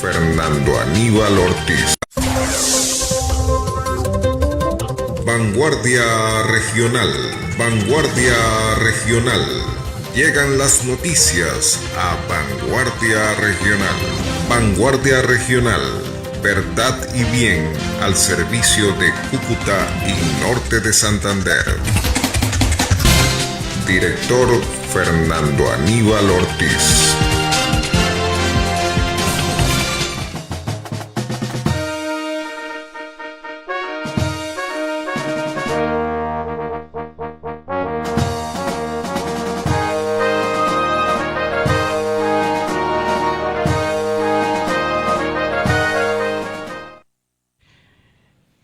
Fernando Aníbal Ortiz. Vanguardia Regional. Vanguardia Regional. Llegan las noticias a Vanguardia Regional. Vanguardia Regional. Verdad y bien al servicio de Cúcuta y norte de Santander. Director Fernando Aníbal Ortiz.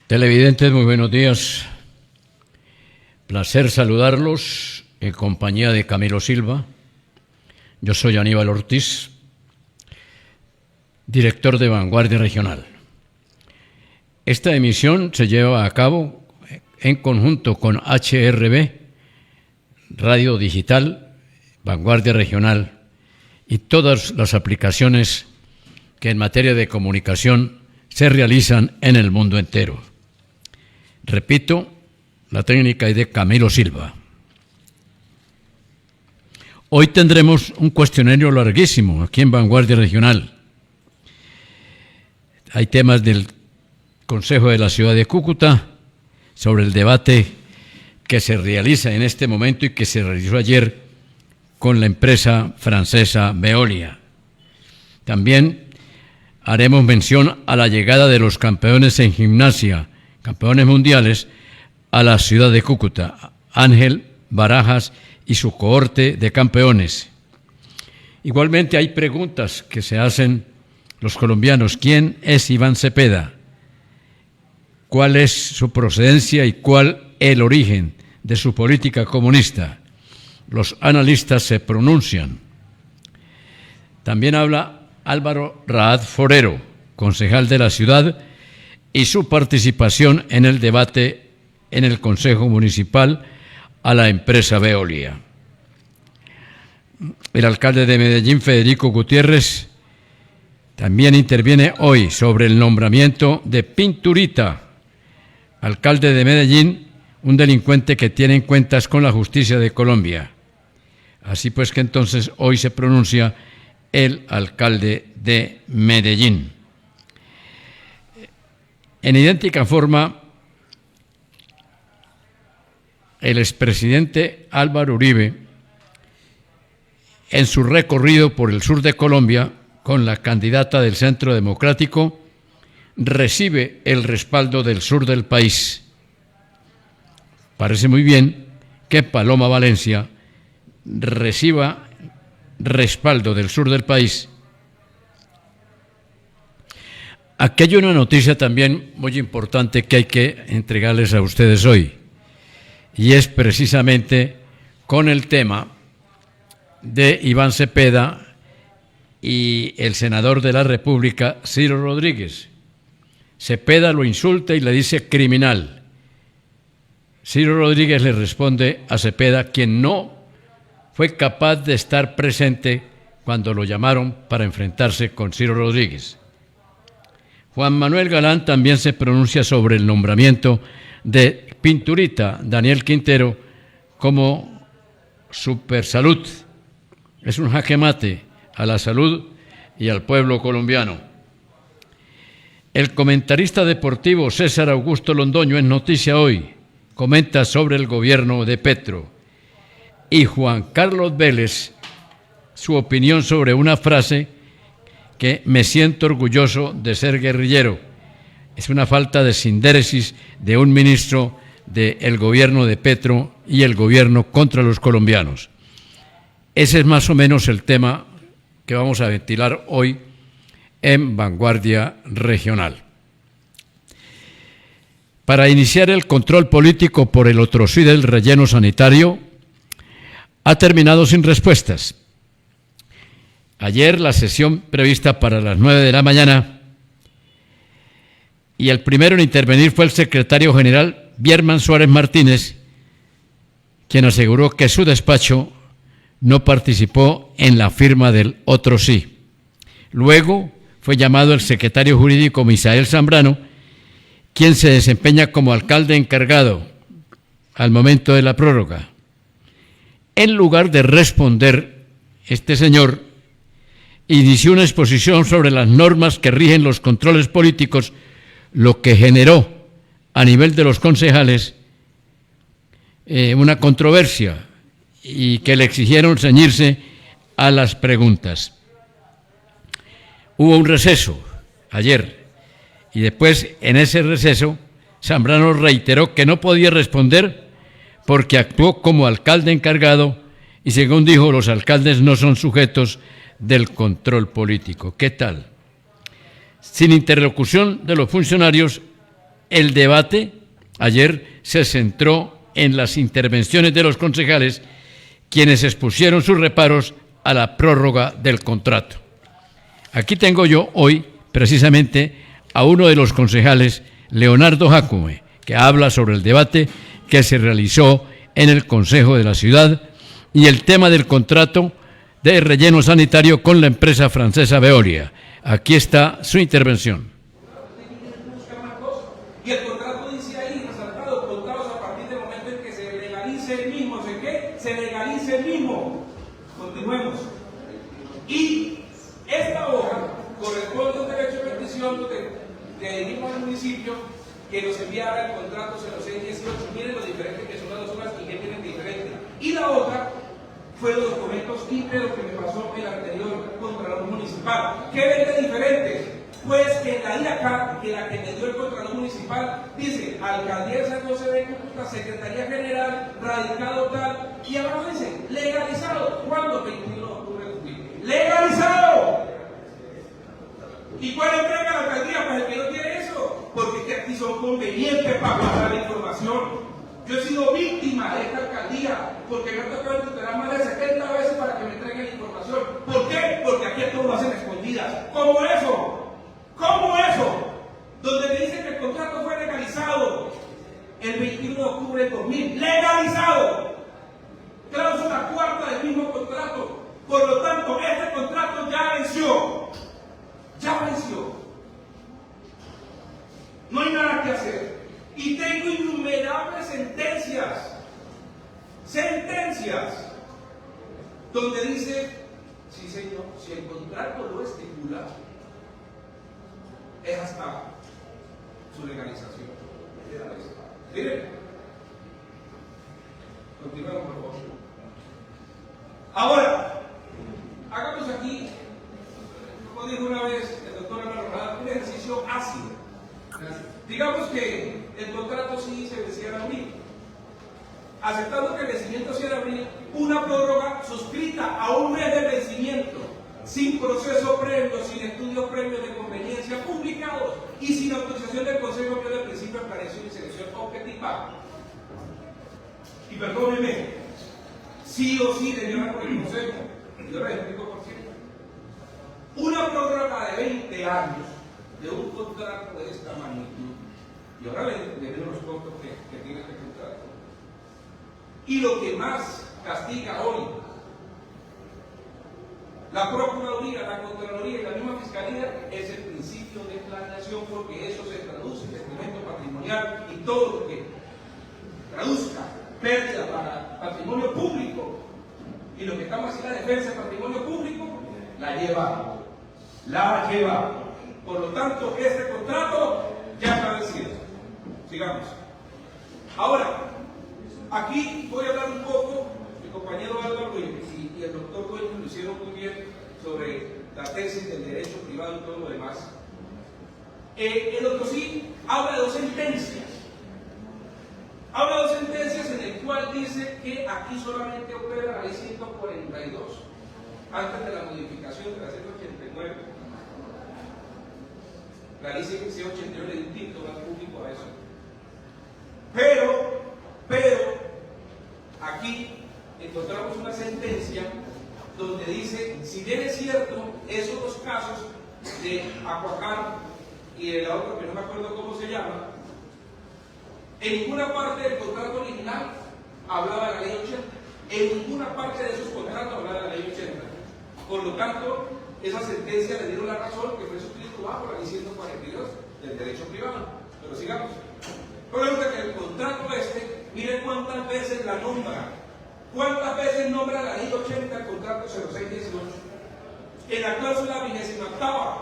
Televidentes, muy buenos días. Placer saludarlos en compañía de Camilo Silva. Yo soy Aníbal Ortiz, director de Vanguardia Regional. Esta emisión se lleva a cabo en conjunto con HRB, Radio Digital, Vanguardia Regional y todas las aplicaciones que en materia de comunicación se realizan en el mundo entero. Repito, la técnica es de Camilo Silva. Hoy tendremos un cuestionario larguísimo aquí en Vanguardia Regional. Hay temas del Consejo de la Ciudad de Cúcuta sobre el debate que se realiza en este momento y que se realizó ayer con la empresa francesa Veolia. También haremos mención a la llegada de los campeones en gimnasia, campeones mundiales, a la ciudad de Cúcuta, Ángel Barajas y su cohorte de campeones. Igualmente hay preguntas que se hacen los colombianos. ¿Quién es Iván Cepeda? ¿Cuál es su procedencia y cuál el origen de su política comunista? Los analistas se pronuncian. También habla Álvaro Raad Forero, concejal de la ciudad, y su participación en el debate en el Consejo Municipal a la empresa Veolia. El alcalde de Medellín, Federico Gutiérrez, también interviene hoy sobre el nombramiento de Pinturita, alcalde de Medellín, un delincuente que tiene cuentas con la justicia de Colombia. Así pues que entonces hoy se pronuncia el alcalde de Medellín. En idéntica forma, el expresidente Álvaro Uribe, en su recorrido por el sur de Colombia con la candidata del Centro Democrático, recibe el respaldo del sur del país. Parece muy bien que Paloma Valencia reciba respaldo del sur del país. Aquí hay una noticia también muy importante que hay que entregarles a ustedes hoy, y es precisamente con el tema de Iván Cepeda y el senador de la República, Ciro Rodríguez. Cepeda lo insulta y le dice criminal. Ciro Rodríguez le responde a Cepeda, quien no fue capaz de estar presente cuando lo llamaron para enfrentarse con Ciro Rodríguez. Juan Manuel Galán también se pronuncia sobre el nombramiento de Pinturita, Daniel Quintero, como supersalud. Es un jaque mate a la salud y al pueblo colombiano. El comentarista deportivo César Augusto Londoño en Noticia Hoy comenta sobre el gobierno de Petro. Y Juan Carlos Vélez, su opinión sobre una frase que me siento orgulloso de ser guerrillero. Es una falta de sindéresis de un ministro del gobierno de Petro y el gobierno contra los colombianos. Ese es más o menos el tema que vamos a ventilar hoy en Vanguardia Regional. Para iniciar el control político por el Otrosí del relleno sanitario, ha terminado sin respuestas. Ayer la sesión prevista para las 9 de la mañana y el primero en intervenir fue el secretario general Bierman Suárez Martínez, quien aseguró que su despacho no participó en la firma del Otrosí. Luego fue llamado el secretario jurídico Misael Zambrano, quien se desempeña como alcalde encargado al momento de la prórroga. En lugar de responder, este señor inició una exposición sobre las normas que rigen los controles políticos, lo que generó a nivel de los concejales una controversia y que le exigieron ceñirse a las preguntas. Hubo un receso ayer y después en ese receso Zambrano reiteró que no podía responder porque actuó como alcalde encargado y, según dijo, los alcaldes no son sujetos del control político. ¿Qué tal? Sin interlocución de los funcionarios, el debate ayer se centró en las intervenciones de los concejales, quienes expusieron sus reparos a la prórroga del contrato. Aquí tengo yo hoy precisamente a uno de los concejales, Leonardo Jácome, que habla sobre el debate que se realizó en el Consejo de la Ciudad y el tema del contrato de relleno sanitario con la empresa francesa Veolia. Aquí está su intervención. Y el contrato dice ahí, resaltado, contratos a partir del momento en que se legalice el mismo. ¿Se qué? Se legalice el mismo. Continuemos. Y esta hoja corresponde a un derecho de petición donde le dijimos al municipio que nos enviara el contrato 0618. Miren lo diferente que son las dos hojas y qué tienen diferente. Y la otra fue los documentos íntegros que me pasó el anterior Contralor Municipal. ¿Qué ven de diferente? Pues que en la IACA, que la que me dio el Contralor Municipal, dice Alcaldía San José de Cúcuta, Secretaría General, radicado tal, y abajo dice legalizado. ¿Cuándo? 21 de octubre de 2000. ¡Legalizado! ¿Y cuál entrega la alcaldía? Pues el que no tiene eso, porque es que aquí son convenientes para pasar la información. Yo he sido víctima de esta alcaldía porque me ha tocado tutelar más de 70 veces para que me entreguen la información. ¿Por qué? Porque aquí todos lo hacen escondidas. ¿Cómo eso? ¿Cómo eso? Donde me dicen que el contrato fue legalizado el 21 de octubre de 2000. ¡Legalizado! Cláusula cuarta del mismo contrato. Por lo tanto, este contrato ya venció. Ya venció. No hay nada que hacer. Y tengo innumerables sentencias, donde dice, sí señor, si el contrato lo estipula, es hasta su legalización. Miren, continuemos por favor. Ahora, hagamos aquí, como dijo una vez el doctor Álvaro Rada, un ejercicio ácido. Digamos que el contrato sí se vencía en abril. Aceptando que el vencimiento sea en abril, una prórroga suscrita a un mes de vencimiento, sin proceso previo, sin estudios previos de conveniencia publicados y sin autorización del Consejo de Principio de Planeación y Selección Objetiva. Y perdónenme, sí o sí debió haber por el Consejo. Yo les explico por qué. Una prórroga de 20 años de un contrato de esta magnitud, y ahora le veo los costos que tiene este contrato. Y lo que más castiga hoy la Procuraduría, la Contraloría y la misma Fiscalía es el principio de planeación, porque eso se traduce en excremento patrimonial y todo lo que traduzca pérdida para patrimonio público y lo que está más en la defensa del patrimonio público, la lleva. Por lo tanto, este contrato ya está vencido. Sigamos. Ahora, aquí voy a hablar un poco, mi compañero Álvaro y el doctor Dueño lo hicieron muy bien sobre la tesis del derecho privado y todo lo demás. El otro sí habla de dos sentencias. Habla de dos sentencias en el cual dice que aquí solamente opera la ley 142, antes de la modificación de la 189. La ley 189 le dio un título público a eso. Pero, aquí encontramos una sentencia donde dice, si bien es cierto, esos dos casos de Acuacán y de la otra que no me acuerdo cómo se llama, en ninguna parte del contrato original hablaba de la ley 80. En ninguna parte de esos contratos hablaba de la ley 80. Por lo tanto, esa sentencia le dieron la razón, que fue suscrito bajo la ley 142 del derecho privado. Pero sigamos. Resulta que el contrato miren cuántas veces la nombra. ¿Cuántas veces nombra la ley 80 el contrato 0618? En la cláusula 28ª,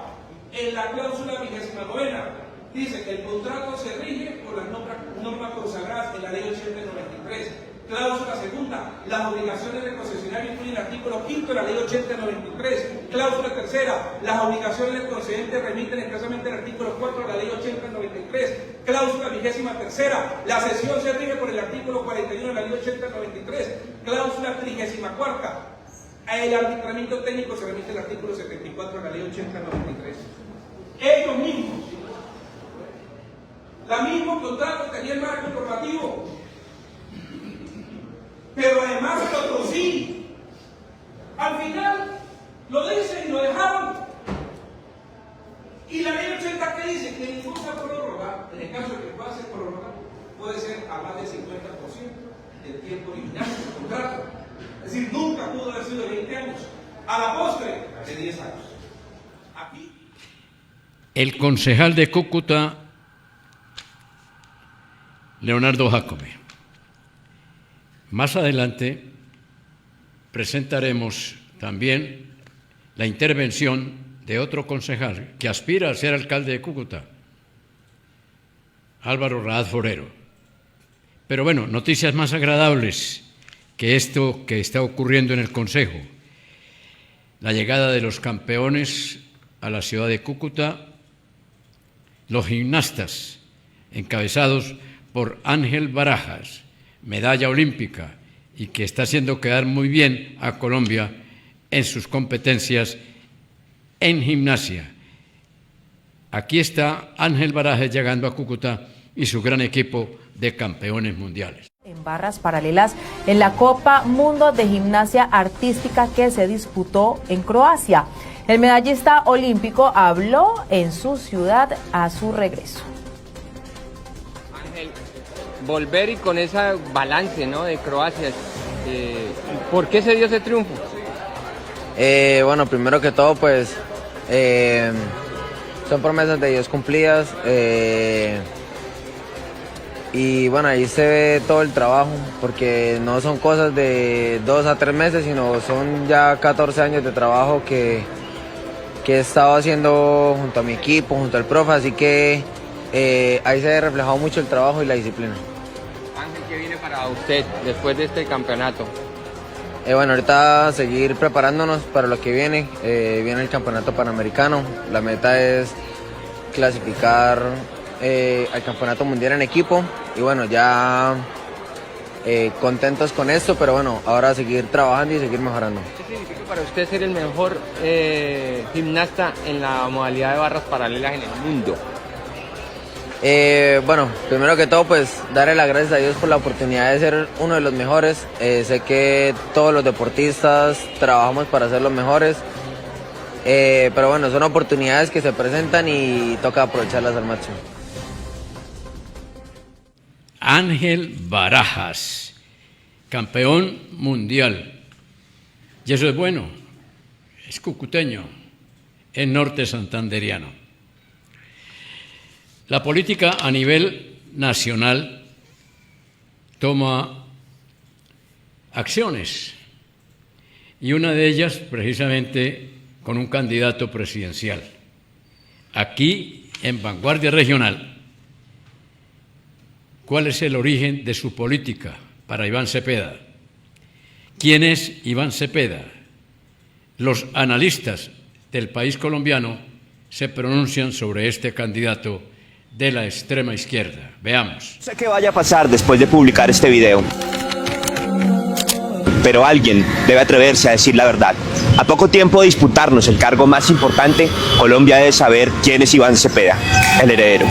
en la cláusula 29ª, dice que el contrato se rige por las normas consagradas en la ley 80 del 93. Cláusula segunda, las obligaciones del concesionario incluyen el artículo 5 de la ley 80 del 93. Cláusula tercera, las obligaciones del concedente remiten expresamente el artículo 4 de la ley 80 del 93. Cláusula 23ª, la cesión se rige por el artículo 41 de la ley 80 del 93. Cláusula 34ª, el arbitramiento técnico se remite al artículo 74 de la ley 80 del 93. Ellos mismos, la mismo contrato tenía el marco informativo, pero además otros sí. Al final lo dicen y lo dejaron. Y la ley 80 que dice que ninguna prórroga, en el caso de que pueda ser prórroga, puede ser a más del 50% del tiempo original del contrato. Es decir, nunca pudo haber sido de 20 años. A la postre, de 10 años. Aquí. El concejal de Cúcuta, Leonardo Jácome. Más adelante presentaremos también la intervención de otro concejal que aspira a ser alcalde de Cúcuta, Álvaro Raad Forero. Pero bueno, noticias más agradables que esto que está ocurriendo en el Consejo. La llegada de los campeones a la ciudad de Cúcuta, los gimnastas encabezados por Ángel Barajas, medalla olímpica, y que está haciendo quedar muy bien a Colombia en sus competencias en gimnasia. Aquí está Ángel Barajas llegando a Cúcuta y su gran equipo de campeones mundiales. En barras paralelas en la Copa Mundo de Gimnasia Artística que se disputó en Croacia. El medallista olímpico habló en su ciudad a su regreso. Ángel, volver y con ese balance, ¿no?, de Croacia, ¿por qué se dio ese triunfo? Bueno, primero que todo, pues son promesas de Dios cumplidas. Y bueno, ahí se ve todo el trabajo, porque no son cosas de 2 a 3 meses, sino son ya 14 años de trabajo que he estado haciendo junto a mi equipo, junto al profe, así que ahí se ha reflejado mucho el trabajo y la disciplina. Ángel, ¿qué viene para usted después de este campeonato? Bueno, ahorita seguir preparándonos para lo que viene. Viene el campeonato panamericano. La meta es clasificar al campeonato mundial en equipo. Y bueno, ya contentos con esto, pero bueno, ahora seguir trabajando y seguir mejorando. ¿Qué significa para usted ser el mejor gimnasta en la modalidad de barras paralelas en el mundo? Bueno, primero que todo, pues darle las gracias a Dios por la oportunidad de ser uno de los mejores. Sé que todos los deportistas trabajamos para ser los mejores, pero bueno, son oportunidades que se presentan y toca aprovecharlas al máximo. Ángel Barajas, campeón mundial. Y eso es bueno, es cucuteño, es norte santanderiano. La política a nivel nacional toma acciones, y una de ellas precisamente con un candidato presidencial. Aquí en Vanguardia Regional, ¿cuál es el origen de su política para Iván Cepeda? ¿Quién es Iván Cepeda? Los analistas del país colombiano se pronuncian sobre este candidato de la extrema izquierda. Veamos. No sé qué vaya a pasar después de publicar este video, pero alguien debe atreverse a decir la verdad. A poco tiempo de disputarnos el cargo más importante, Colombia debe saber quién es Iván Cepeda, el heredero.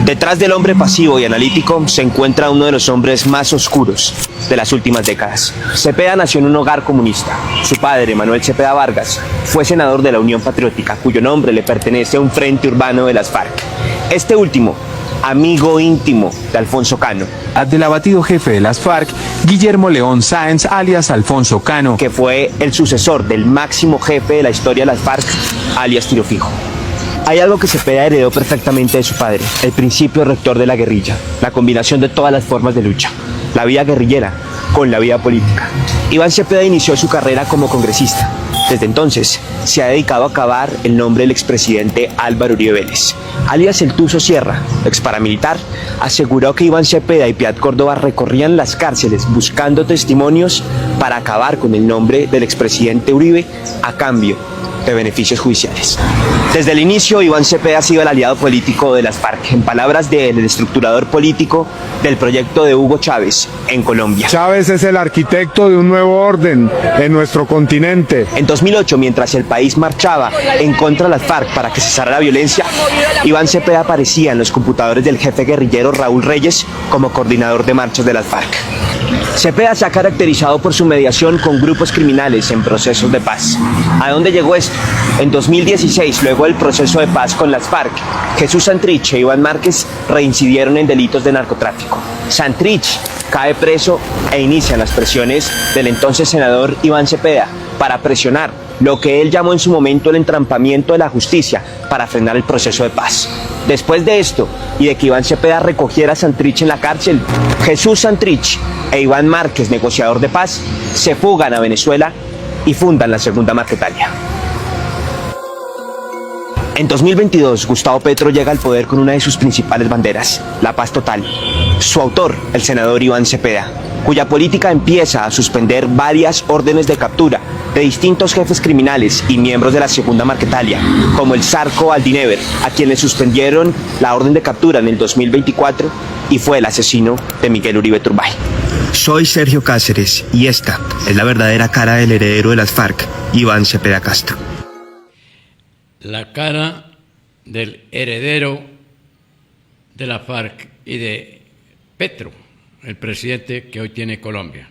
Detrás del hombre pasivo y analítico se encuentra uno de los hombres más oscuros de las últimas décadas. Cepeda nació en un hogar comunista. Su padre, Manuel Cepeda Vargas, fue senador de la Unión Patriótica, cuyo nombre le pertenece a un frente urbano de las FARC. Este último amigo íntimo de Alfonso Cano, del abatido jefe de las FARC, Guillermo León Sáenz, alias Alfonso Cano, que fue el sucesor del máximo jefe de la historia de las FARC, alias Tiro Fijo. Hay algo que Cepeda heredó perfectamente de su padre, el principio rector de la guerrilla, la combinación de todas las formas de lucha, la vida guerrillera con la vida política. Iván Cepeda inició su carrera como congresista. Desde entonces se ha dedicado a cavar el nombre del expresidente Álvaro Uribe Vélez. Alias el Tuzo Sierra, ex paramilitar, aseguró que Iván Cepeda y Piat Córdoba recorrían las cárceles buscando testimonios para acabar con el nombre del expresidente Uribe a cambio de beneficios judiciales. Desde el inicio, Iván Cepeda ha sido el aliado político de las FARC, en palabras del estructurador político del proyecto de Hugo Chávez en Colombia. Chávez es el arquitecto de un nuevo orden en nuestro continente. En 2008, mientras el país marchaba en contra de las FARC para que cesara la violencia, Iván Cepeda aparecía en los computadores del jefe guerrillero Raúl Reyes como coordinador de marchas de las FARC. Cepeda se ha caracterizado por su mediación con grupos criminales en procesos de paz. ¿A dónde llegó esto? En 2016, luego del proceso de paz con las FARC, Jesús Santrich e Iván Márquez reincidieron en delitos de narcotráfico. Santrich cae preso e inician las presiones del entonces senador Iván Cepeda para presionar lo que él llamó en su momento el entrampamiento de la justicia para frenar el proceso de paz. Después de esto y de que Iván Cepeda recogiera a Santrich en la cárcel, Jesús Santrich e Iván Márquez, negociador de paz, se fugan a Venezuela y fundan la Segunda Marquetalia. En 2022, Gustavo Petro llega al poder con una de sus principales banderas, la paz total. Su autor, el senador Iván Cepeda, cuya política empieza a suspender varias órdenes de captura de distintos jefes criminales y miembros de la Segunda Marquetalia, como el Zarco Aldinever, a quien le suspendieron la orden de captura en el 2024 y fue el asesino de Miguel Uribe Turbay. Soy Sergio Cáceres y esta es la verdadera cara del heredero de las FARC, Iván Cepeda Castro. La cara del heredero de la FARC y de Petro, el presidente que hoy tiene Colombia.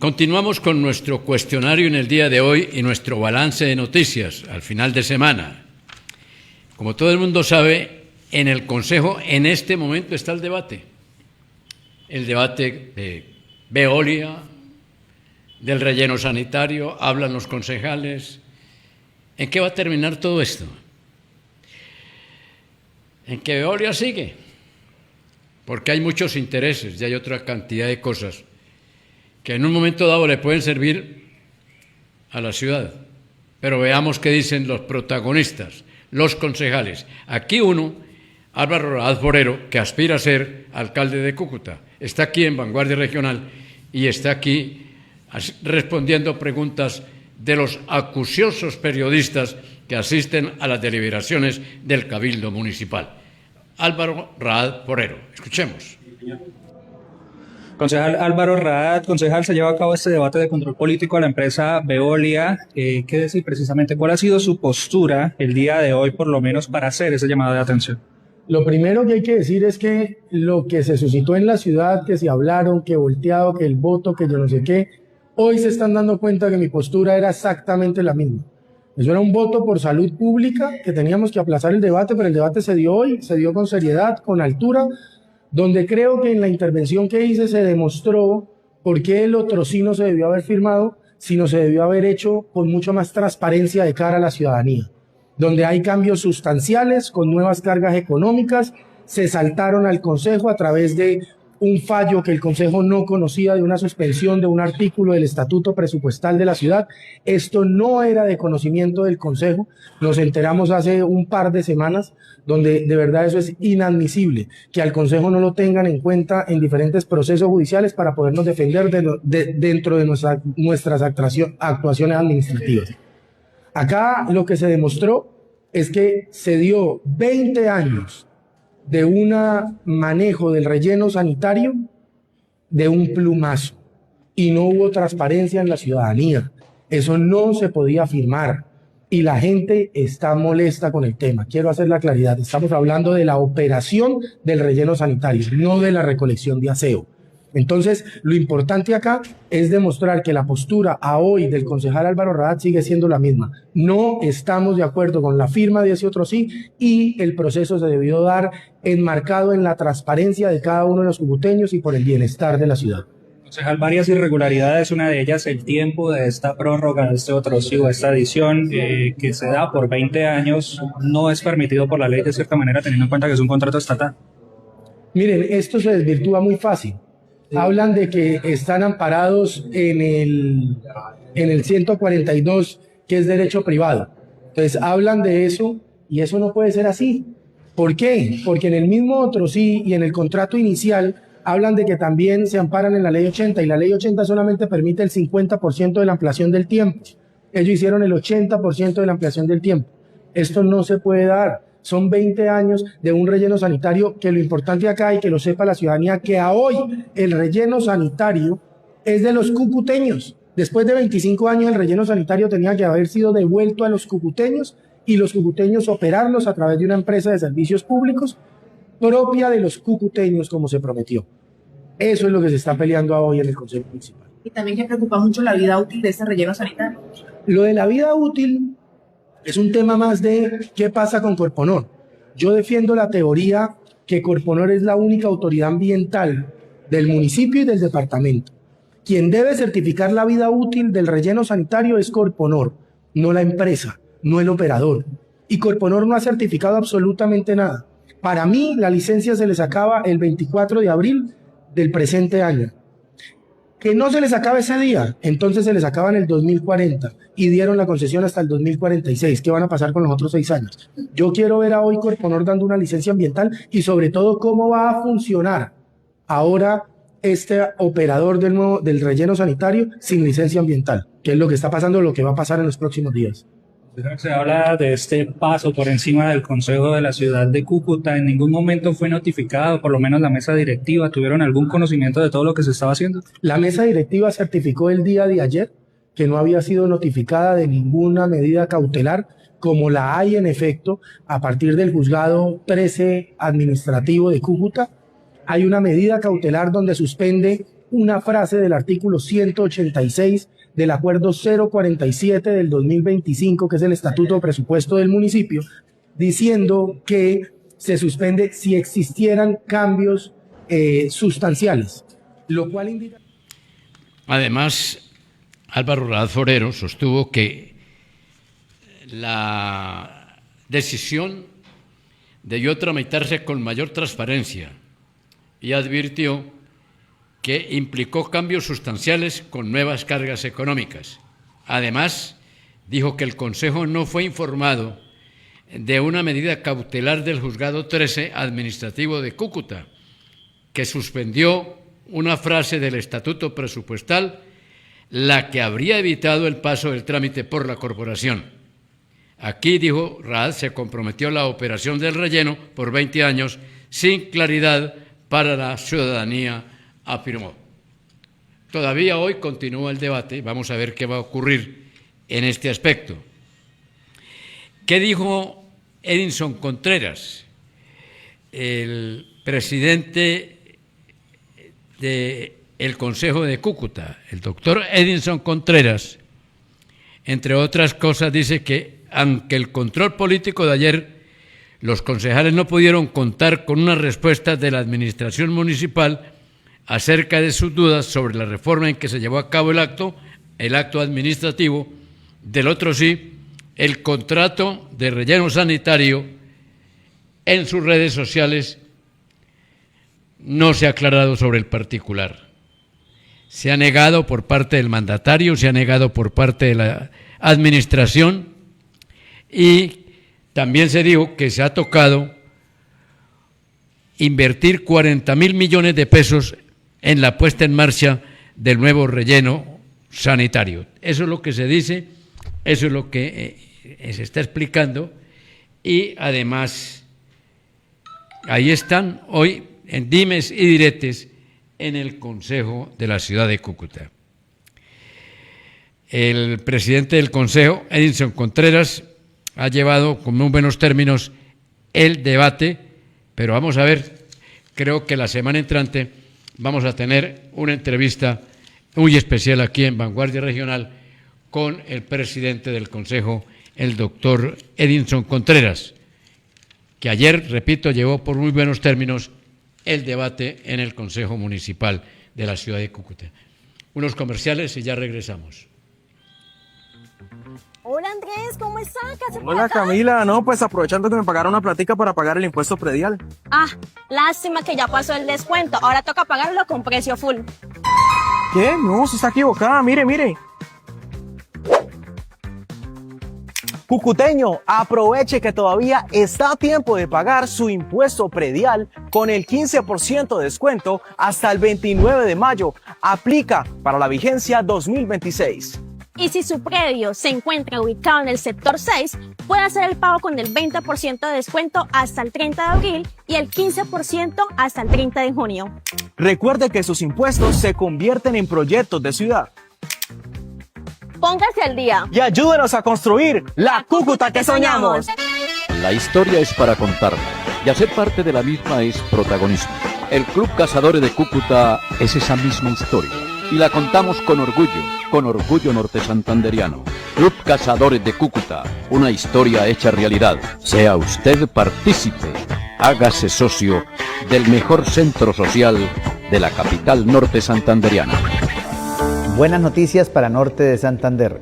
Continuamos con nuestro cuestionario en el día de hoy y nuestro balance de noticias al final de semana. Como todo el mundo sabe, en el Consejo en este momento está el debate de Veolia, del relleno sanitario, hablan los concejales. ¿En qué va a terminar todo esto? En que Veolia sigue, porque hay muchos intereses y hay otra cantidad de cosas que en un momento dado le pueden servir a la ciudad. Pero veamos qué dicen los protagonistas, los concejales. Aquí uno, Álvaro Raad Forero, que aspira a ser alcalde de Cúcuta, está aquí en Vanguardia Regional y está aquí respondiendo preguntas de los acuciosos periodistas que asisten a las deliberaciones del Cabildo Municipal. Álvaro Raad Forero, escuchemos. Concejal Álvaro Raad, concejal, se lleva a cabo este debate de control político a la empresa Veolia. ¿Qué decir precisamente? ¿Cuál ha sido su postura el día de hoy, por lo menos, para hacer esa llamada de atención? Lo primero que hay que decir es que lo que se suscitó en la ciudad, que se hablaron, que volteado, que el voto, que yo no sé qué, hoy se están dando cuenta que mi postura era exactamente la misma. Eso era un voto por salud pública, que teníamos que aplazar el debate, pero el debate se dio hoy, se dio con seriedad, con altura, donde creo que en la intervención que hice se demostró por qué el otro sí no se debió haber firmado, sino se debió haber hecho con mucho más transparencia de cara a la ciudadanía, donde hay cambios sustanciales con nuevas cargas económicas, se saltaron al Consejo a través de un fallo que el Consejo no conocía, de una suspensión de un artículo del Estatuto Presupuestal de la ciudad. Esto no era de conocimiento del Consejo, nos enteramos hace un par de semanas, donde de verdad eso es inadmisible, que al Consejo no lo tengan en cuenta en diferentes procesos judiciales para podernos defender dentro de nuestras actuaciones administrativas. Acá lo que se demostró es que se dio 20 años de un manejo del relleno sanitario de un plumazo y no hubo transparencia en la ciudadanía. Eso no se podía firmar y la gente está molesta con el tema. Quiero hacer la claridad, estamos hablando de la operación del relleno sanitario, no de la recolección de aseo. Entonces, lo importante acá es demostrar que la postura a hoy del concejal Álvaro Raad sigue siendo la misma. No estamos de acuerdo con la firma de ese otro sí y el proceso se debió dar enmarcado en la transparencia de cada uno de los cucuteños y por el bienestar de la ciudad. Concejal, varias irregularidades, una de ellas el tiempo de esta prórroga, de este otro sí o esta adición que se da por 20 años, no es permitido por la ley de cierta manera, teniendo en cuenta que es un contrato estatal. Miren, esto se desvirtúa muy fácil. Hablan de que están amparados en el 142, que es derecho privado. Entonces hablan de eso y eso no puede ser así. ¿Por qué? Porque en el mismo otro sí y en el contrato inicial hablan de que también se amparan en la ley 80 y la ley 80 solamente permite el 50% de la ampliación del tiempo. Ellos hicieron el 80% de la ampliación del tiempo. Esto no se puede dar. Son 20 años de un relleno sanitario que lo importante acá y que lo sepa la ciudadanía, que a hoy el relleno sanitario es de los cucuteños. Después de 25 años el relleno sanitario tenía que haber sido devuelto a los cucuteños y los cucuteños operarlos a través de una empresa de servicios públicos propia de los cucuteños como se prometió. Eso es lo que se está peleando hoy en el Consejo Municipal. Y también que preocupa mucho la vida útil de ese relleno sanitario. Lo de la vida útil es un tema más de qué pasa con Corponor. Yo defiendo la teoría que Corponor es la única autoridad ambiental del municipio y del departamento. Quien debe certificar la vida útil del relleno sanitario es Corponor, no la empresa, no el operador. Y Corponor no ha certificado absolutamente nada. Para mí, la licencia se les acaba el 24 de abril del presente año. Que no se les acaba ese día, entonces se les acaba en el 2040 y dieron la concesión hasta el 2046. ¿Qué van a pasar con los otros 6 años? Yo quiero ver a hoy Corponor dando una licencia ambiental y sobre todo cómo va a funcionar ahora este operador del relleno sanitario sin licencia ambiental, que es lo que está pasando, lo que va a pasar en los próximos días. Se habla de este paso por encima del Consejo de la Ciudad de Cúcuta. ¿En ningún momento fue notificado, por lo menos la mesa directiva? ¿Tuvieron algún conocimiento de todo lo que se estaba haciendo? La mesa directiva certificó el día de ayer que no había sido notificada de ninguna medida cautelar, como la hay en efecto a partir del juzgado 13 administrativo de Cúcuta. Hay una medida cautelar donde suspende una frase del artículo 186 del acuerdo 047 del 2025, que es el estatuto de presupuesto del municipio, diciendo que se suspende si existieran cambios sustanciales, lo cual indica... Además, Álvaro Raad Forero sostuvo que la decisión debió tramitarse con mayor transparencia y advirtió que implicó cambios sustanciales con nuevas cargas económicas. Además, dijo que el Consejo no fue informado de una medida cautelar del Juzgado 13 Administrativo de Cúcuta, que suspendió una frase del Estatuto Presupuestal, la que habría evitado el paso del trámite por la corporación. Aquí, dijo Raad, se comprometió la operación del relleno por 20 años sin claridad para la ciudadanía, afirmó. Todavía hoy continúa el debate, vamos a ver qué va a ocurrir en este aspecto. ¿Qué dijo Edinson Contreras, el presidente del Consejo de Cúcuta? El doctor Edinson Contreras, entre otras cosas, dice que aunque el control político de ayer, los concejales no pudieron contar con una respuesta de la administración municipal acerca de sus dudas sobre la reforma en que se llevó a cabo el acto administrativo. Del otro sí, el contrato de relleno sanitario en sus redes sociales no se ha aclarado sobre el particular. Se ha negado por parte del mandatario, se ha negado por parte de la administración y también se dijo que se ha tocado invertir 40.000 millones de pesos en la puesta en marcha del nuevo relleno sanitario. Eso es lo que se dice, eso es lo que se está explicando y además ahí están hoy en dimes y diretes en el Consejo de la Ciudad de Cúcuta. El presidente del Consejo, Edinson Contreras, ha llevado con muy buenos términos el debate, pero vamos a ver, creo que la semana entrante vamos a tener una entrevista muy especial aquí en Vanguardia Regional con el presidente del Consejo, el doctor Edinson Contreras, que ayer, repito, llevó por muy buenos términos el debate en el Consejo Municipal de la ciudad de Cúcuta. Unos comerciales y ya regresamos. Hola Andrés, ¿cómo estás? ¿Qué haces por Hola acá? Camila, no, pues aprovechando que me pagaron una platica para pagar el impuesto predial. Ah, lástima que ya pasó el descuento, ahora toca pagarlo con precio full. ¿Qué? No, se está equivocada, mire, mire. Cucuteño, aproveche que todavía está a tiempo de pagar su impuesto predial con el 15% de descuento hasta el 29 de mayo. Aplica para la vigencia 2026. Y si su predio se encuentra ubicado en el sector 6, puede hacer el pago con el 20% de descuento hasta el 30 de abril y el 15% hasta el 30 de junio. Recuerde que sus impuestos se convierten en proyectos de ciudad. Póngase al día. Y ayúdenos a construir la Cúcuta que soñamos. La historia es para contarla y hacer parte de la misma es protagonismo. El Club Cazadores de Cúcuta es esa misma historia y la contamos con orgullo norte santanderiano. Club Cazadores de Cúcuta, una historia hecha realidad. Sea usted partícipe, hágase socio del mejor centro social de la capital norte santanderiana. Buenas noticias para Norte de Santander.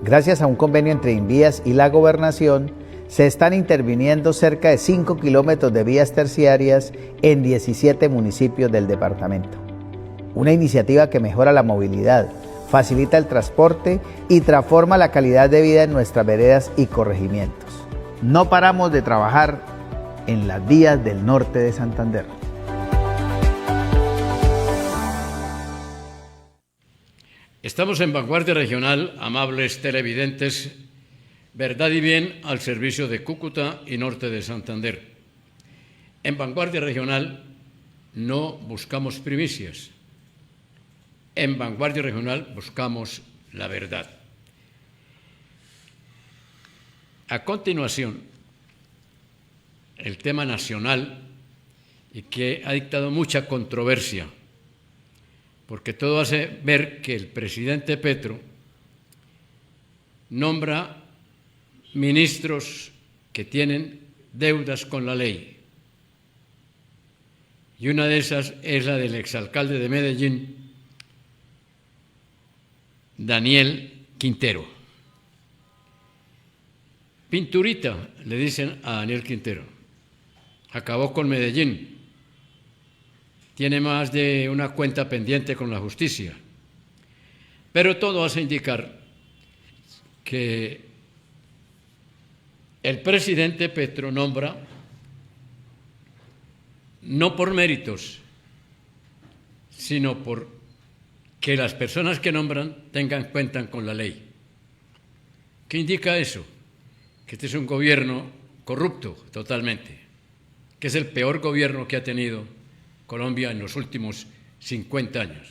Gracias a un convenio entre Invías y la Gobernación, se están interviniendo cerca de 5 kilómetros de vías terciarias en 17 municipios del departamento. Una iniciativa que mejora la movilidad, facilita el transporte y transforma la calidad de vida en nuestras veredas y corregimientos. No paramos de trabajar en las vías del norte de Santander. Estamos en Vanguardia Regional, amables televidentes, verdad y bien al servicio de Cúcuta y norte de Santander. En Vanguardia Regional no buscamos primicias. En Vanguardia Regional buscamos la verdad. A continuación, el tema nacional y que ha dictado mucha controversia, porque todo hace ver que el presidente Petro nombra ministros que tienen deudas con la ley. Y una de esas es la del exalcalde de Medellín, Daniel Quintero. Pinturita, le dicen a Daniel Quintero. Acabó con Medellín. Tiene más de una cuenta pendiente con la justicia. Pero todo hace indicar que el presidente Petro nombra no por méritos, sino por que las personas que nombran cuentan con la ley. ¿Qué indica eso? Que este es un gobierno corrupto totalmente, que es el peor gobierno que ha tenido Colombia en los últimos 50 años.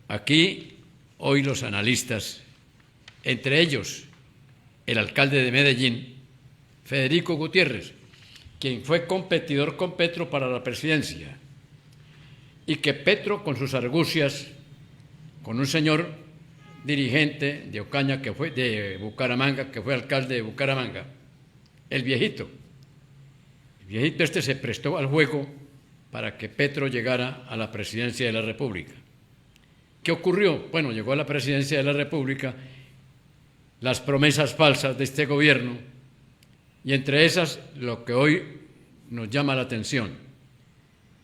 Aquí, hoy los analistas, entre ellos el alcalde de Medellín, Federico Gutiérrez, quien fue competidor con Petro para la presidencia, y que Petro, con sus argucias, con un señor dirigente de Ocaña, que fue de Bucaramanga, que fue alcalde de Bucaramanga, el viejito este se prestó al juego para que Petro llegara a la presidencia de la República. ¿Qué ocurrió? Bueno, llegó a la presidencia de la República, las promesas falsas de este gobierno, y entre esas lo que hoy nos llama la atención,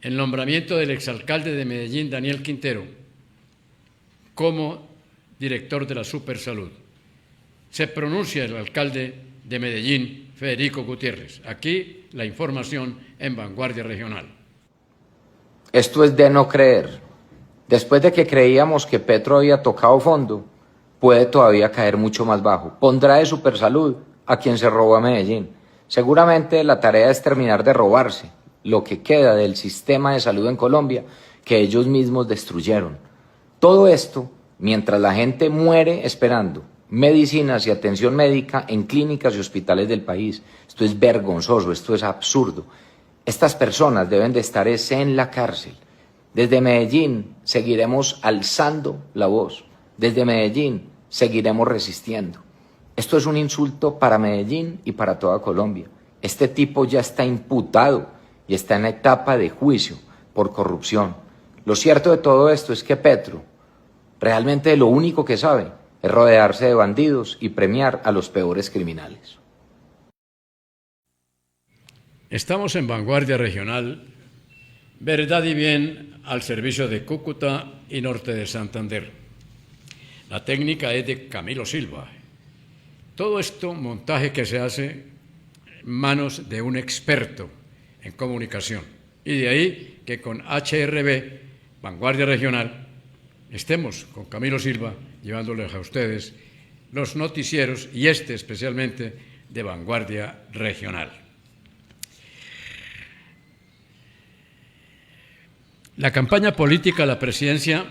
el nombramiento del exalcalde de Medellín, Daniel Quintero, como director de la Supersalud. Se pronuncia el alcalde de Medellín, Federico Gutiérrez. Aquí la información en Vanguardia Regional. Esto es de no creer. Después de que creíamos que Petro había tocado fondo, puede todavía caer mucho más bajo. Pondrá de Supersalud a quien se robó a Medellín. Seguramente la tarea es terminar de robarse lo que queda del sistema de salud en Colombia que ellos mismos destruyeron. Todo esto mientras la gente muere esperando medicinas y atención médica en clínicas y hospitales del país. Esto es vergonzoso, esto es absurdo. Estas personas deben de estar en la cárcel. Desde Medellín seguiremos alzando la voz. Desde Medellín seguiremos resistiendo. Esto es un insulto para Medellín y para toda Colombia. Este tipo ya está imputado y está en etapa de juicio por corrupción. Lo cierto de todo esto es que Petro realmente lo único que sabe es rodearse de bandidos y premiar a los peores criminales. Estamos en Vanguardia Regional, verdad y bien al servicio de Cúcuta y norte de Santander. La técnica es de Camilo Silva. Todo esto, montaje que se hace en manos de un experto en comunicación. Y de ahí que con HRB, Vanguardia Regional, estemos con Camilo Silva llevándoles a ustedes los noticieros y especialmente de Vanguardia Regional. La campaña política a la presidencia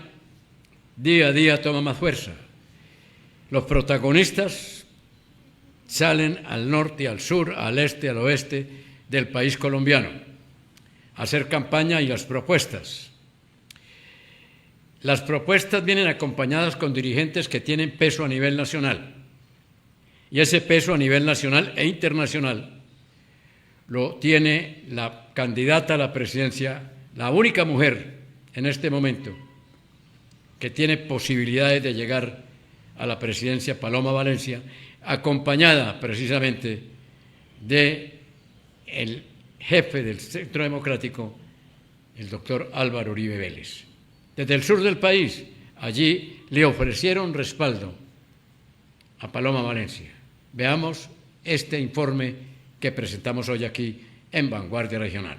día a día toma más fuerza. Los protagonistas salen al norte, al sur, al este, al oeste del país colombiano a hacer campaña y las propuestas. Las propuestas vienen acompañadas con dirigentes que tienen peso a nivel nacional. Y ese peso a nivel nacional e internacional lo tiene la candidata a la presidencia, la única mujer en este momento que tiene posibilidades de llegar a la presidencia, Paloma Valencia, acompañada precisamente de el jefe del Centro Democrático, el doctor Álvaro Uribe Vélez. Desde el sur del país, allí le ofrecieron respaldo a Paloma Valencia. Veamos este informe que presentamos hoy aquí en Vanguardia Regional.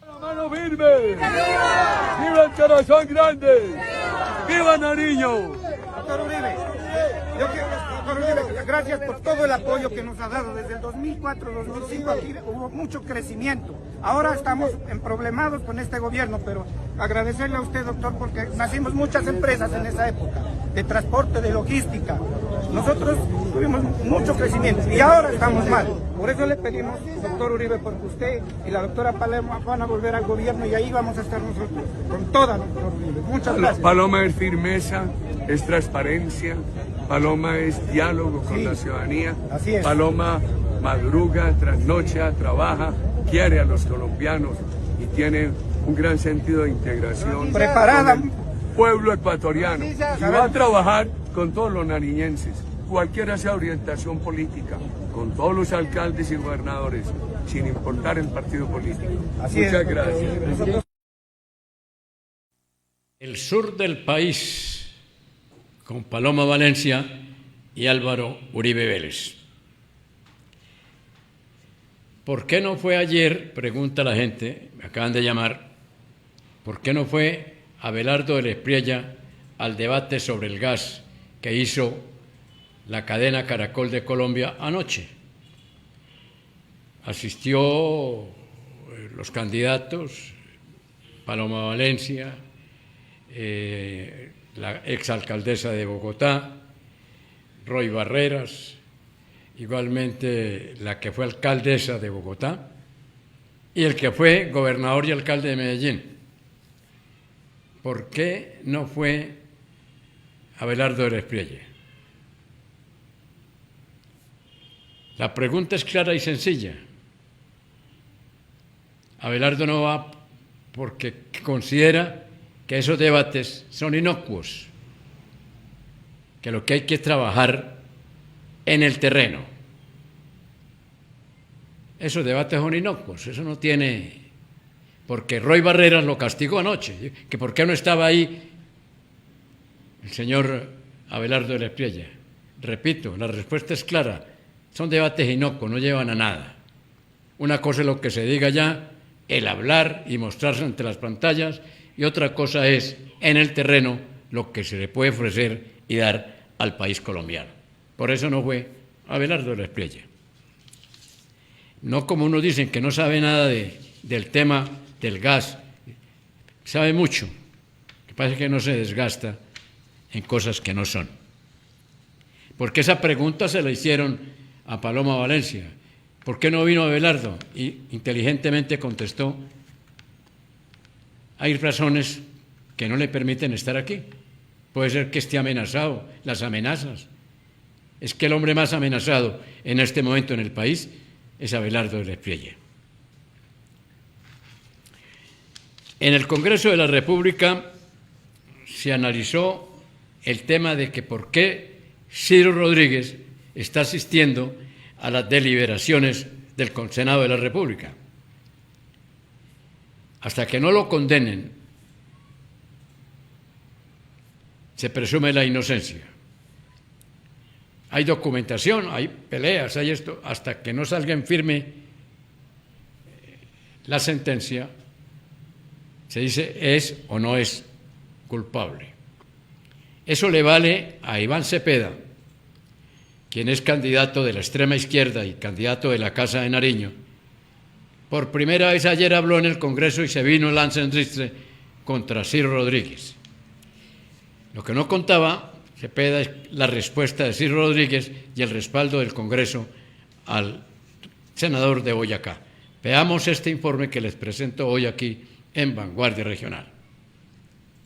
¡La mano firme! ¡Viva el corazón grande! ¡Viva Nariño! Doctor Uribe, gracias por todo el apoyo que nos ha dado desde el 2004-2005. Aquí hubo mucho crecimiento. Ahora estamos problemados con este gobierno, pero agradecerle a usted, doctor, porque nacimos muchas empresas en esa época, de transporte, de logística. Nosotros tuvimos mucho crecimiento y ahora estamos mal. Por eso le pedimos, doctor Uribe, porque usted y la doctora Paloma van a volver al gobierno y ahí vamos a estar nosotros con toda, doctor Uribe. Muchas gracias. Paloma es firmeza, es transparencia, Paloma es diálogo con la ciudadanía. Así es. Paloma madruga, trasnocha, trabaja, quiere a los colombianos y tiene un gran sentido de integración. Preparada. Con el pueblo ecuatoriano. Y va a trabajar con todos los nariñenses, cualquiera sea orientación política, con todos los alcaldes y gobernadores, sin importar el partido político. Muchas gracias. El sur del país, con Paloma Valencia y Álvaro Uribe Vélez. ¿Por qué no fue ayer? Pregunta la gente, me acaban de llamar. ¿Por qué no fue Abelardo del Espriella al debate sobre el gas que hizo la cadena Caracol de Colombia anoche? Asistió los candidatos, Paloma Valencia, la exalcaldesa de Bogotá, Roy Barreras, igualmente la que fue alcaldesa de Bogotá y el que fue gobernador y alcalde de Medellín. ¿Por qué no fue Abelardo del Espriella? La pregunta es clara y sencilla. Abelardo no va porque considera que esos debates son inocuos, que lo que hay que es trabajar en el terreno. Esos debates son inocuos, eso no tiene... Porque Roy Barreras lo castigó anoche, que por qué no estaba ahí el señor Abelardo del Espriella. Repito, la respuesta es clara, son debates inocuos, no llevan a nada. Una cosa es lo que se diga ya, el hablar y mostrarse ante las pantallas, y otra cosa es, en el terreno, lo que se le puede ofrecer y dar al país colombiano. Por eso no fue Abelardo del Espriella. No como unos dicen que no sabe nada del tema del gas, sabe mucho, lo que pasa es que no se desgasta en cosas que no son. Porque esa pregunta se la hicieron a Paloma Valencia, ¿por qué no vino Abelardo? Y inteligentemente contestó, hay razones que no le permiten estar aquí. Puede ser que esté amenazado, las amenazas. Es que el hombre más amenazado en este momento en el país es Abelardo del Espriella. En el Congreso de la República se analizó el tema de que por qué Ciro Rodríguez está asistiendo a las deliberaciones del Senado de la República. Hasta que no lo condenen, se presume la inocencia. Hay documentación, hay peleas, hay esto, hasta que no salga en firme la sentencia, se dice es o no es culpable. Eso le vale a Iván Cepeda, quien es candidato de la extrema izquierda y candidato de la Casa de Nariño. Por primera vez ayer habló en el Congreso y se vino el lance contra Ciro Rodríguez. Lo que no contaba Cepeda es la respuesta de Ciro Rodríguez y el respaldo del Congreso al senador de Boyacá. Veamos este informe que les presento hoy aquí en Vanguardia Regional.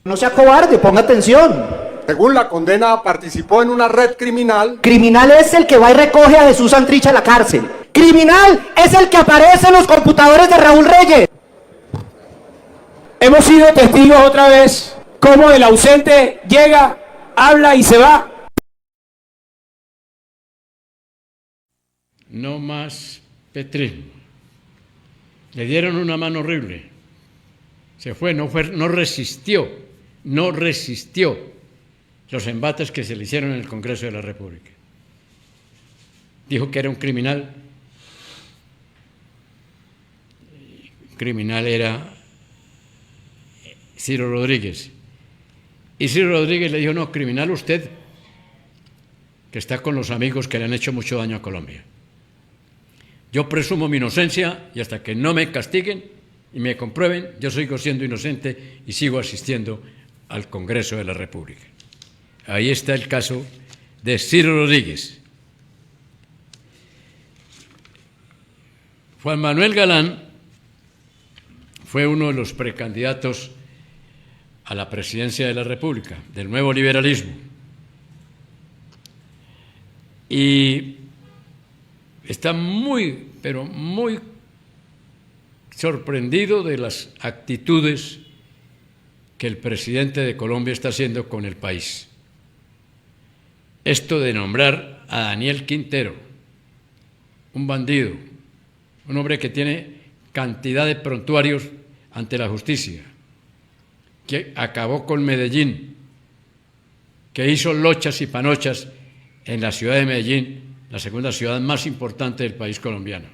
No sea cobarde, ponga atención. Según la condena, participó en una red criminal. Criminal es el que va y recoge a Jesús Santrich a la cárcel. Criminal es el que aparece en los computadores de Raúl Reyes. Hemos sido testigos otra vez cómo el ausente llega, habla y se va. No más petrismo. Le dieron una mano horrible. Se fue, no resistió los embates que se le hicieron en el Congreso de la República. Dijo que era un criminal. El criminal era Ciro Rodríguez. Y Ciro Rodríguez le dijo, no, criminal usted, que está con los amigos que le han hecho mucho daño a Colombia. Yo presumo mi inocencia y hasta que no me castiguen y me comprueben, yo sigo siendo inocente y sigo asistiendo al Congreso de la República. Ahí está el caso de Ciro Rodríguez. Juan Manuel Galán fue uno de los precandidatos a la presidencia de la República, del nuevo liberalismo. Y está muy, pero muy sorprendido de las actitudes que el presidente de Colombia está haciendo con el país. Esto de nombrar a Daniel Quintero, un bandido, un hombre que tiene cantidad de prontuarios ante la justicia, que acabó con Medellín, que hizo lochas y panochas en la ciudad de Medellín, la segunda ciudad más importante del país colombiano.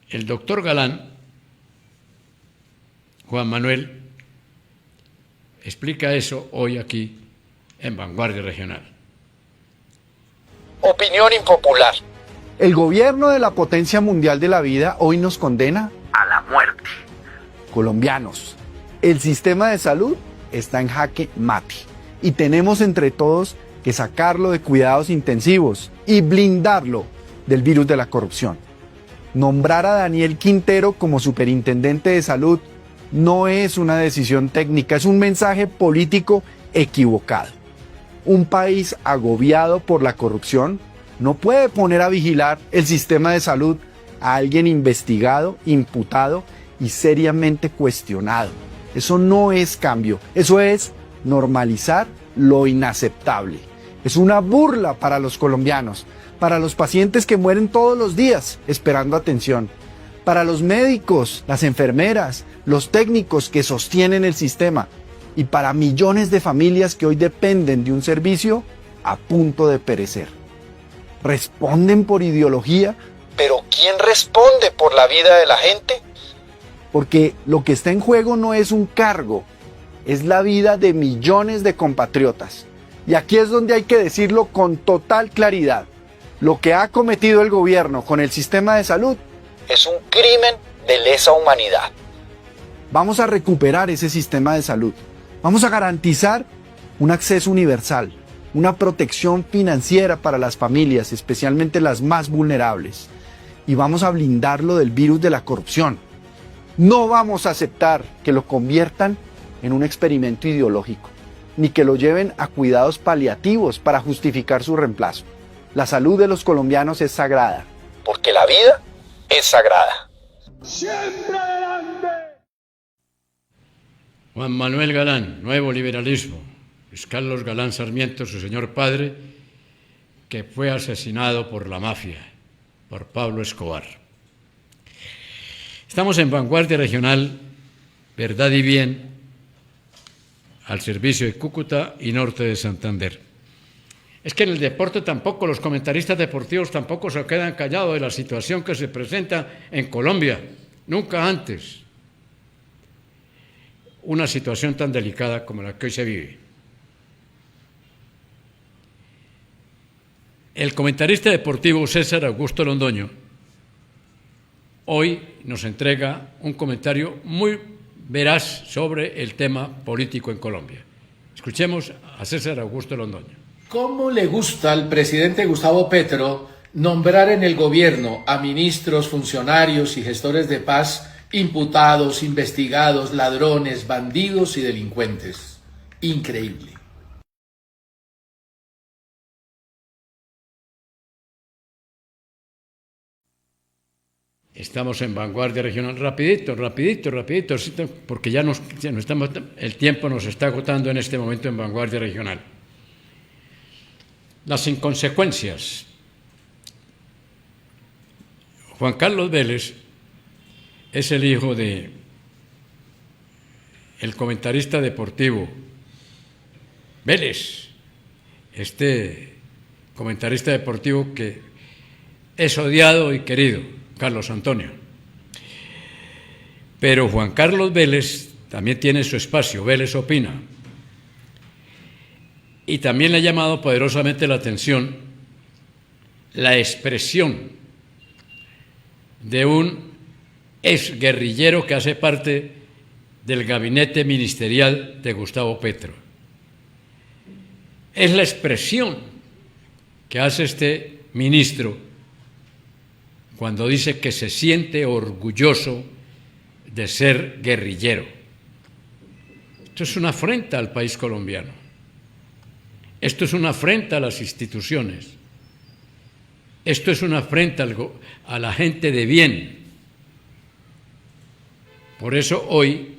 El doctor Galán, Juan Manuel, explica eso hoy aquí en Vanguardia Regional. Opinión impopular. El gobierno de la potencia mundial de la vida hoy nos condena a la muerte. Colombianos, el sistema de salud está en jaque mate y tenemos entre todos que sacarlo de cuidados intensivos y blindarlo del virus de la corrupción. Nombrar a Daniel Quintero como superintendente de salud no es una decisión técnica, es un mensaje político equivocado. Un país agobiado por la corrupción no puede poner a vigilar el sistema de salud a alguien investigado, imputado y seriamente cuestionado. Eso no es cambio, eso es normalizar lo inaceptable. Es una burla para los colombianos, para los pacientes que mueren todos los días esperando atención, para los médicos, las enfermeras, los técnicos que sostienen el sistema y para millones de familias que hoy dependen de un servicio a punto de perecer. ¿Responden por ideología? ¿Pero quién responde por la vida de la gente? Porque lo que está en juego no es un cargo, es la vida de millones de compatriotas. Y aquí es donde hay que decirlo con total claridad. Lo que ha cometido el gobierno con el sistema de salud es un crimen de lesa humanidad. Vamos a recuperar ese sistema de salud. Vamos a garantizar un acceso universal, una protección financiera para las familias, especialmente las más vulnerables. Y vamos a blindarlo del virus de la corrupción. No vamos a aceptar que lo conviertan en un experimento ideológico, ni que lo lleven a cuidados paliativos para justificar su reemplazo. La salud de los colombianos es sagrada, porque la vida es sagrada. ¡Siempre adelante! Juan Manuel Galán, Nuevo Liberalismo. Luis Carlos Galán Sarmiento, su señor padre, que fue asesinado por la mafia, por Pablo Escobar. Estamos en Vanguardia Regional, Verdad y Bien, al servicio de Cúcuta y norte de Santander. Es que en el deporte tampoco, los comentaristas deportivos tampoco se quedan callados de la situación que se presenta en Colombia, nunca antes. Una situación tan delicada como la que hoy se vive. El comentarista deportivo César Augusto Londoño hoy nos entrega un comentario muy veraz sobre el tema político en Colombia. Escuchemos a César Augusto Londoño. ¿Cómo le gusta al presidente Gustavo Petro nombrar en el gobierno a ministros, funcionarios y gestores de paz imputados, investigados, ladrones, bandidos y delincuentes? Increíble. Estamos en Vanguardia Regional. Rapidito, porque ya el tiempo nos está agotando en este momento en Vanguardia Regional. Las inconsecuencias. Juan Carlos Vélez es el hijo de el comentarista deportivo Vélez, este comentarista deportivo que es odiado y querido, Carlos Antonio. Pero Juan Carlos Vélez también tiene su espacio, Vélez Opina. Y también le ha llamado poderosamente la atención la expresión de un exguerrillero que hace parte del gabinete ministerial de Gustavo Petro. Es la expresión que hace este ministro cuando dice que se siente orgulloso de ser guerrillero. Esto es una afrenta al país colombiano. Esto es una afrenta a las instituciones. Esto es una afrenta a la gente de bien. Por eso hoy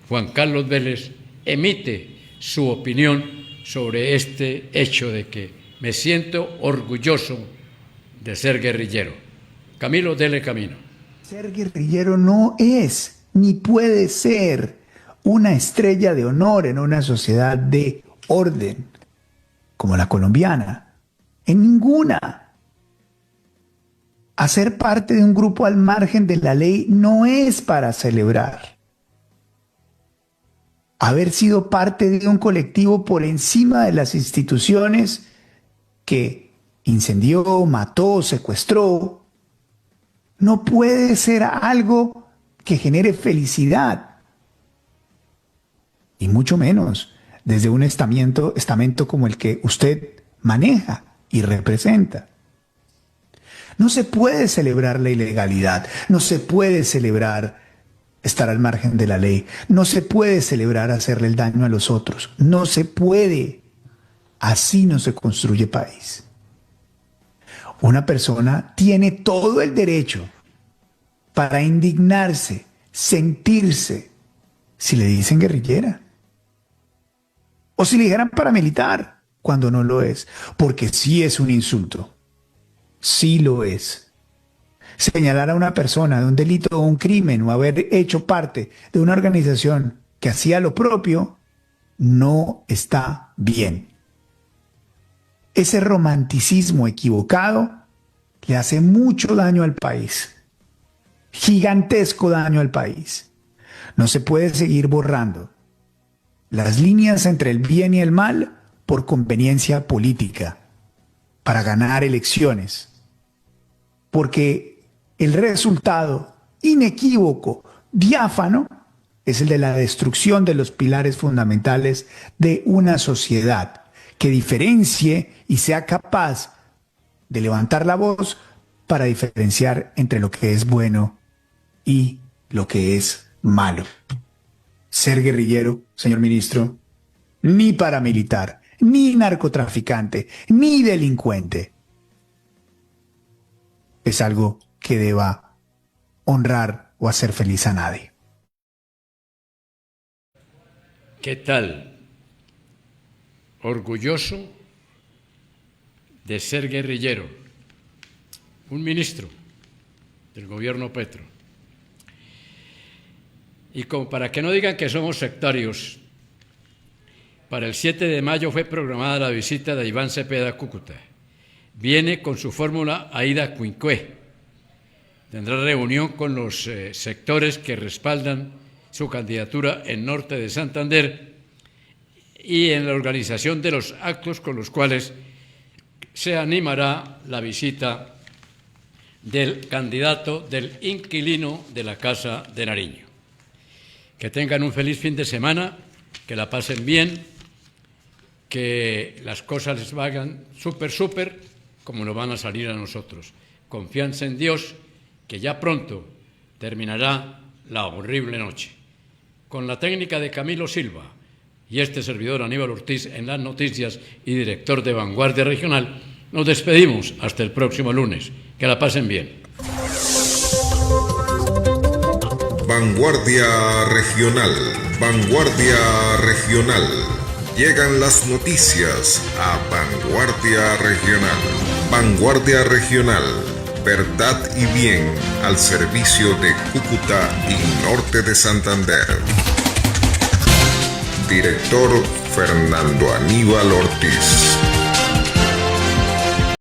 Juan Carlos Vélez emite su opinión sobre este hecho de que me siento orgulloso de ser guerrillero. Camilo, dele camino. Ser guerrillero no es ni puede ser una estrella de honor en una sociedad de orden como la colombiana. En ninguna. Hacer parte de un grupo al margen de la ley no es para celebrar. Haber sido parte de un colectivo por encima de las instituciones que incendió, mató, secuestró, no puede ser algo que genere felicidad, y mucho menos desde un estamento como el que usted maneja y representa. No se puede celebrar la ilegalidad, no se puede celebrar estar al margen de la ley, no se puede celebrar hacerle el daño a los otros, no se puede. Así no se construye país. Una persona tiene todo el derecho para indignarse, sentirse, si le dicen guerrillera. O si le dijeran paramilitar, cuando no lo es. Porque sí es un insulto. Sí lo es. Señalar a una persona de un delito o un crimen o haber hecho parte de una organización que hacía lo propio, no está bien. Ese romanticismo equivocado le hace mucho daño al país, gigantesco daño al país. No se puede seguir borrando las líneas entre el bien y el mal por conveniencia política, para ganar elecciones, porque el resultado inequívoco, diáfano, es el de la destrucción de los pilares fundamentales de una sociedad que diferencie y sea capaz de levantar la voz para diferenciar entre lo que es bueno y lo que es malo. Ser guerrillero, señor ministro, ni paramilitar, ni narcotraficante, ni delincuente, es algo que deba honrar o hacer feliz a nadie. ¿Qué tal? Orgulloso de ser guerrillero, un ministro del gobierno Petro. Y como para que no digan que somos sectarios, para el 7 de mayo fue programada la visita de Iván Cepeda a Cúcuta. Viene con su fórmula Aida Cuincue. Tendrá reunión con los sectores que respaldan su candidatura en Norte de Santander y en la organización de los actos con los cuales se animará la visita del candidato, del inquilino de la Casa de Nariño. Que tengan un feliz fin de semana, que la pasen bien, que las cosas les vayan súper, como nos van a salir a nosotros. Confianza en Dios, que ya pronto terminará la horrible noche. Con la técnica de Camilo Silva y este servidor Aníbal Ortiz en las noticias y director de Vanguardia Regional, nos despedimos hasta el próximo lunes. Que la pasen bien. Vanguardia Regional, Vanguardia Regional. Llegan las noticias a Vanguardia Regional. Vanguardia Regional, verdad y bien al servicio de Cúcuta y Norte de Santander. Director Fernando Aníbal Ortiz.